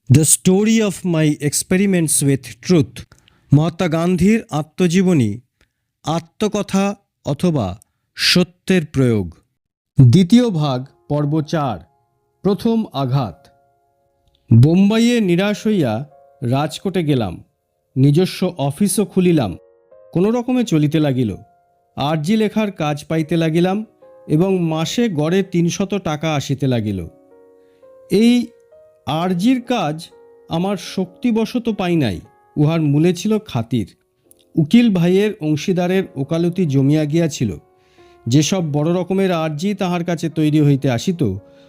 The story of my experiments with truth. Mahatma গান্ধীর আত্মজীবনী, আত্মকথা অথবা সত্যের প্রয়োগ। দ্বিতীয় ভাগ, পর্ব 4। প্রথম আঘাত। বোম্বাইয়ে নিরাশ হইয়া রাজকোটে গেলাম। নিজস্ব অফিসও খুলিলাম। কোনো রকমে চলিতে লাগিল। আর্জি লেখার কাজ পাইতে লাগিলাম এবং মাসে গড়ে ৩০০ টাকা আসিতে লাগিল। এই আর্জির কাজ আমার শক্তিবশত পাই নাই, উহার মূলে ছিল খাতির। উকিল ভাইয়ের অংশীদারের ওকালতি জমিয়া গিয়াছিল। যেসব বড় রকমের আর্জি তাহার কাছে তৈরি হইতে আসিত,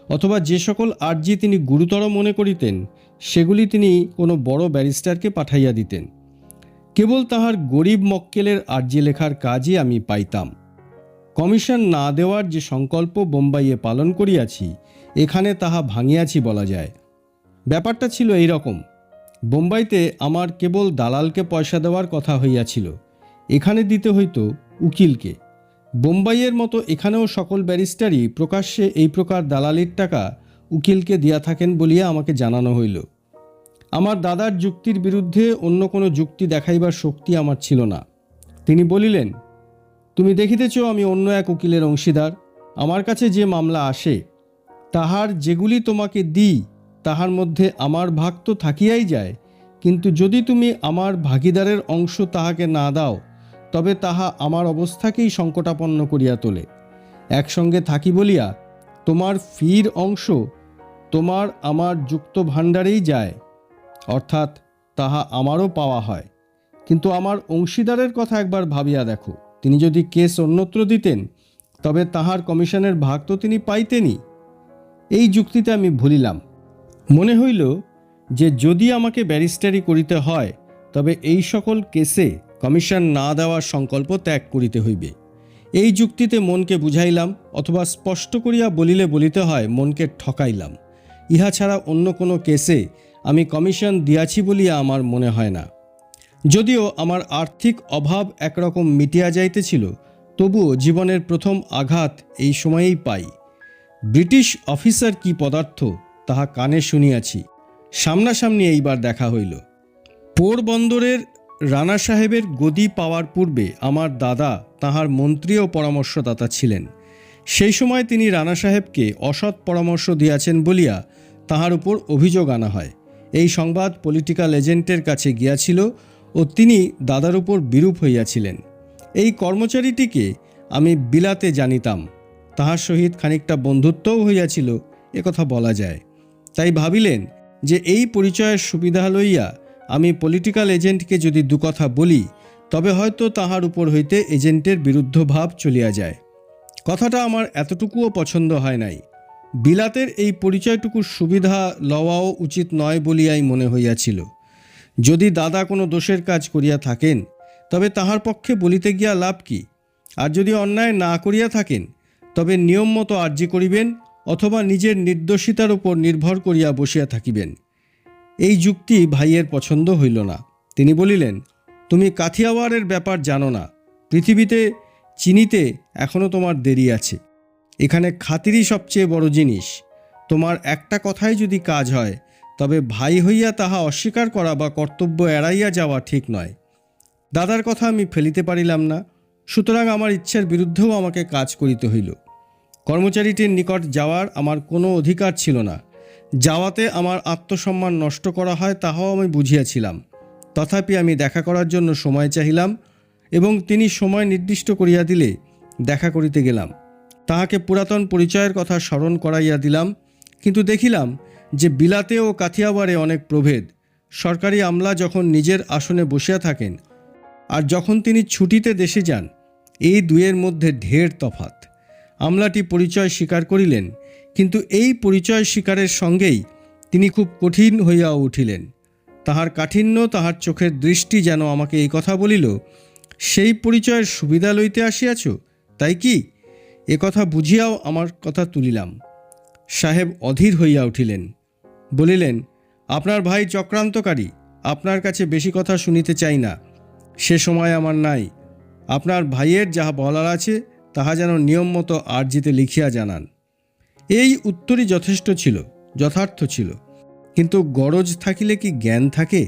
অথবা যে সকল আর্জি তিনি গুরুতর মনে করিতেন, সেগুলি তিনি কোনো বড় ব্যারিস্টারকে পাঠাইয়া দিতেন। কেবল তাহার গরিব মক্কেলের আর্জি লেখার কাজই আমি পাইতাম। কমিশন না দেওয়ার যে সংকল্প বোম্বাইয়ে পালন করিয়াছি, এখানে তাহা ভাঙিয়াছি বলা যায়। ব্যাপারটা ছিল এই রকম। বোম্বাইতে আমার কেবল দালালকে পয়সা দেওয়ার কথা হইয়াছিল, এখানে দিতে হইত উকিলকে। বোম্বাইয়ের মতো এখানেও সকল ব্যারিস্টারই প্রকাশ্যে এই প্রকার দালালির টাকা উকিলকে দিয়া থাকেন বলিয়া আমাকে জানানো হইল। আমার দাদার যুক্তির বিরুদ্ধে অন্য কোনো যুক্তি দেখাইবার শক্তি আমার ছিল না। তিনি বলিলেন, তুমি দেখিতেছ আমি অন্য এক উকিলের অংশীদার। আমার কাছে যে মামলা আসে, তাহার যেগুলি তোমাকে দিই, তাহার মধ্যে আমার ভাগ তো থাকিয়াই যায়, কিন্তু যদি তুমি আমার ভাগীদারের অংশ তাহাকে না দাও, তবে তাহা আমার অবস্থাকেই সংকটাপন্ন করিয়া তোলে। একসঙ্গে থাকি বলিয়া তোমার ফির অংশ তোমার আমার যুক্ত ভাণ্ডারেই যায়, অর্থাৎ তাহা আমারও পাওয়া হয়। কিন্তু আমার অংশীদারের কথা একবার ভাবিয়া দেখো, তিনি যদি কেস অন্যত্র দিতেন, তবে তাহার কমিশনের ভাগ তো তিনি পাইতেনই। এই যুক্তিতে আমি ভুলিলাম। মনে হইল যে যদি আমাকে ব্যারিস্টারি করিতে হয়, তবে এই সকল কেসে কমিশন না দেওয়ার সংকল্প ত্যাগ করিতে হইবে। এই যুক্তিতে মনকে বুঝাইলাম, অথবা স্পষ্ট করিয়া বলিলে বলিতে হয় মনকে ঠকাইলাম। ইহা ছাড়া অন্য কোনো কেসে আমি কমিশন দিয়াছি বলিয়া আমার মনে হয় না। যদিও আমার আর্থিক অভাব একরকম মিটিয়া যাইতেছিল, তবুও জীবনের প্রথম আঘাত এই সময়েই পাই। ব্রিটিশ অফিসার কি পদার্থ তাহা কানে শুনিয়াছি, সামনাসামনি এইবার দেখা হইল। পোরবন্দরের রানা সাহেবের গদি পাওয়ার পূর্বে আমার দাদা তাহার মন্ত্রী ও পরামর্শদাতা ছিলেন। সেই সময় তিনি রানা সাহেবকে অসৎ পরামর্শ দিয়াছেন বলিয়া তাহার উপর অভিযোগ আনা হয়। এই সংবাদ পলিটিক্যাল এজেন্টের কাছে গিয়াছিল ও তিনি দাদার উপর বিরূপ হইয়াছিলেন। এই কর্মচারীটিকে আমি বিলাতে জানিতাম, তাহার সহিত খানিকটা বন্ধুত্বও হইয়াছিল, একথা বলা যায়। তাই ভাবিলেন যে এই পরিচয়ের সুবিধা লইয়া আমি পলিটিক্যাল এজেন্টকে যদি দুকথা বলি, তবে হয়তো তাহার উপর হইতে এজেন্টের বিরুদ্ধ ভাব চলিয়া যায়। কথাটা আমার এতটুকুও পছন্দ হয় নাই। বিলাতের এই পরিচয়টুকুর সুবিধা লওয়াও উচিত নয় বলিয়াই মনে হইয়াছিল। যদি দাদা কোনো দোষের কাজ করিয়া থাকেন, তবে তাহার পক্ষে বলিতে গিয়া লাভ কি? আর যদি অন্যায় না করিয়া থাকেন, তবে নিয়ম মতো আর্জি করিবেন, অথবা নিজের নির্দোষিতার উপর নির্ভর করিয়া বসিয়া থাকিবেন। এই যুক্তি ভাইয়ের পছন্দ হইল না। তিনি বলিলেন, তুমি কাথিয়াওয়াড়ের ব্যাপার জানো না। পৃথিবীতে চিনিতে এখনও তোমার দেরি আছে। এখানে খাতিরই সবচেয়ে বড় জিনিস। তোমার একটা কথাই যদি কাজ হয়, তবে ভাই হইয়া তাহা অস্বীকার করা বা কর্তব্য এড়াইয়া যাওয়া ঠিক নয়। দাদার কথা আমি ফেলিতে পারিলাম না, সুতরাং আমার ইচ্ছার বিরুদ্ধেও আমাকে কাজ করিতে হইল। কর্মচারীটির নিকট যাওয়ার আমার কোনো অধিকার ছিল না। যাওয়াতে আমার আত্মসম্মান নষ্ট করা হয় তাহাও আমি বুঝিয়াছিলাম। তথাপি আমি দেখা করার জন্য সময় চাহিলাম এবং তিনি সময় নির্দিষ্ট করিয়া দিলে দেখা করিতে গেলাম। তাহাকে পুরাতন পরিচয়ের কথা স্মরণ করাইয়া দিলাম, কিন্তু দেখিলাম যে বিলাতে ও কাথিয়াওয়াড়ে অনেক প্রভেদ। সরকারি আমলা যখন নিজের আসনে বসিয়া থাকেন, আর যখন তিনি ছুটিতে দেশে যান, এই দুয়ের মধ্যে ঢের তফাৎ। আমলাটি পরিচয় স্বীকার করিলেন, কিন্তু এই পরিচয় স্বীকারের সঙ্গেই তিনি খুব কঠিন হইয়া উঠিলেন। তাহার কাঠিন্য, তাহার চোখের দৃষ্টি যেন আমাকে এই কথা বলিল, সেই পরিচয়ের সুবিধা লইতে আসিয়াছ, তাই কি? এ কথা বুঝিয়াও আমার কথা তুলিলাম। সাহেব অধীর হইয়া উঠিলেন, বলিলেন, আপনার ভাই চক্রান্তকারী, আপনার কাছে বেশি কথা শুনিতে চাই না, সে সময় আমার নাই। আপনার ভাইয়ের যাহা বলার আছে তাহা যেন নিয়ম মতো আর্জিতে লিখিয়া জানান। এই উত্তরই যথেষ্ট ছিল, যথার্থ ছিল। কিন্তু গরজ থাকিলে কি জ্ঞান থাকে?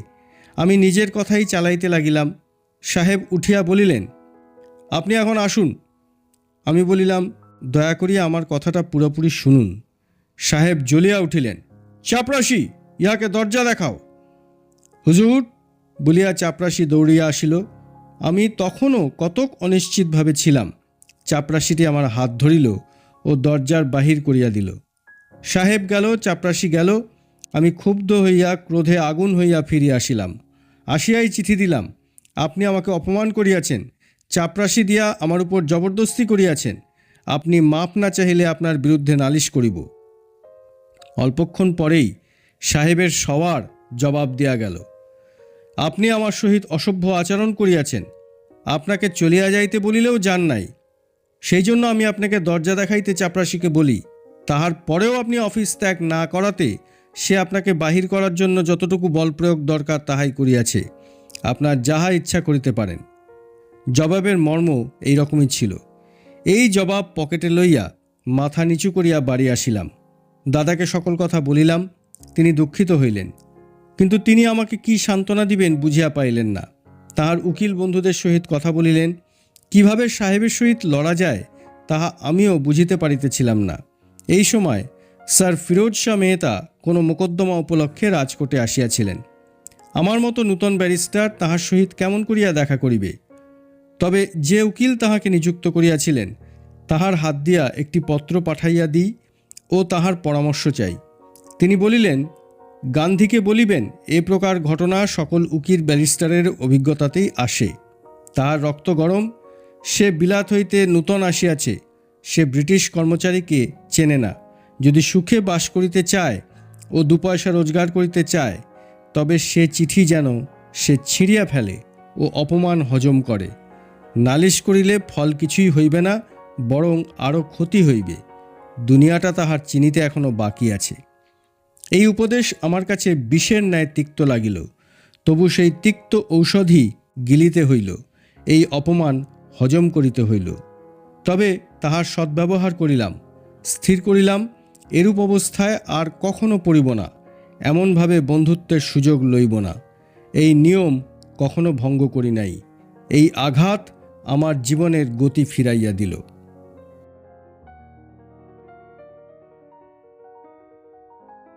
আমি নিজের কথাই চালাইতে লাগিলাম। সাহেব উঠিয়া বলিলেন, আপনি এখন আসুন। আমি বলিলাম, দয়া করিয়া আমার কথাটা পুরোপুরি শুনুন। সাহেব জ্বলিয়া উঠিলেন, চাপরাশি, ইহাকে দরজা দেখাও। হুজুর বলিয়া চাপরাশি দৌড়িয়া আসিল। আমি তখনও কতক অনিশ্চিতভাবে ছিলাম। চাপরাশিটি আমার হাত ধরিল ও দরজার বাহির করিয়া দিল। সাহেব গেল, চাপরাশি গেল। আমি ক্ষুব্ধ হইয়া ক্রোধে আগুন হইয়া ফিরিয়া আসিলাম। আসিয়াই চিঠি দিলাম, আপনি আমাকে অপমান করিয়াছেন, চাপরাশি দিয়া আমার উপর জবরদস্তি করিয়াছেন। আপনি মাপ না চাহিলে আপনার বিরুদ্ধে নালিশ করিব। অল্পক্ষণ পরেই সাহেবের সওয়ার জবাব দিয়া গেল, আপনি আমার সহিত অসভ্য আচরণ করিয়াছেন। আপনাকে চলিয়া যাইতে বলিলেও যান নাই। সেই জন্য আমি আপনাকে দরজা দেখাইতে চাপরাশিকে বলি। তাহার পরেও আপনি অফিস ত্যাগ না করাতে সে আপনাকে বাহির করার জন্য যতটুকু বল প্রয়োগ দরকার তাহাই করিয়াছে। আপনার যাহা ইচ্ছা করিতে পারেন। জবাবের মর্ম এই রকমই ছিল। এই জবাব পকেটে লইয়া মাথা নিচু করিয়া বাড়ি আসিলাম। দাদাকে সকল কথা বলিলাম। তিনি দুঃখিত হইলেন, কিন্তু তিনি আমাকে কি সান্ত্বনা দিবেন বুঝিয়া পাইলেন না। তাহার উকিল বন্ধুদের সহিত কথা বলিলেন। কিভাবে সাহেবের সহিত লড়া যায় তাহা আমিও বুঝিতে পারিতেছিলাম না। এই সময় স্যার ফিরোজ শাহ মেহতা কোনো মোকদ্দমা উপলক্ষে রাজকোটে আসিয়াছিলেন। আমার মতো নূতন ব্যারিস্টার তাহার সহিত কেমন করিয়া দেখা করিবে? তবে যে উকিল তাহাকে নিযুক্ত করিয়াছিলেন তাহার হাত দিয়া একটি পত্র পাঠাইয়া দিই ও তাহার পরামর্শ চাই। তিনি বলিলেন, গান্ধীকে বলিবেন এ প্রকার ঘটনা সকল উকিল ব্যারিস্টারের অভিজ্ঞতাতেই আসে। তাহার রক্ত গরম, সে বিলাত হইতে নূতন আসিয়াছে, সে ব্রিটিশ কর্মচারীকে চেনে না। যদি সুখে বাস করিতে চায় ও 2 পয়সা রোজগার করিতে চায় তবে সে চিঠি যেন সে ছিঁড়িয়া ফেলে ও অপমান হজম করে। নালিশ করিলে ফল কিছুই হইবে না, বরং আরও ক্ষতি হইবে। দুনিয়াটা তাহার চিনিতে এখনো বাকি আছে। এই উপদেশ আমার কাছে বিষের ন্যায় তিক্ত লাগিল। তবু সেই তিক্ত ঔষধি গিলিতে হইল, এই অপমান হজম করিতে হইল। তবে তাহার সদ্ব্যবহার করিলাম। স্থির করিলাম, এরূপ অবস্থায় আর কখনো পড়িব না, এমনভাবে বন্ধুত্বের সুযোগ লইব না। এই নিয়ম কখনো ভঙ্গ করি নাই। এই আঘাত আমার জীবনের গতি ফিরাইয়া দিল।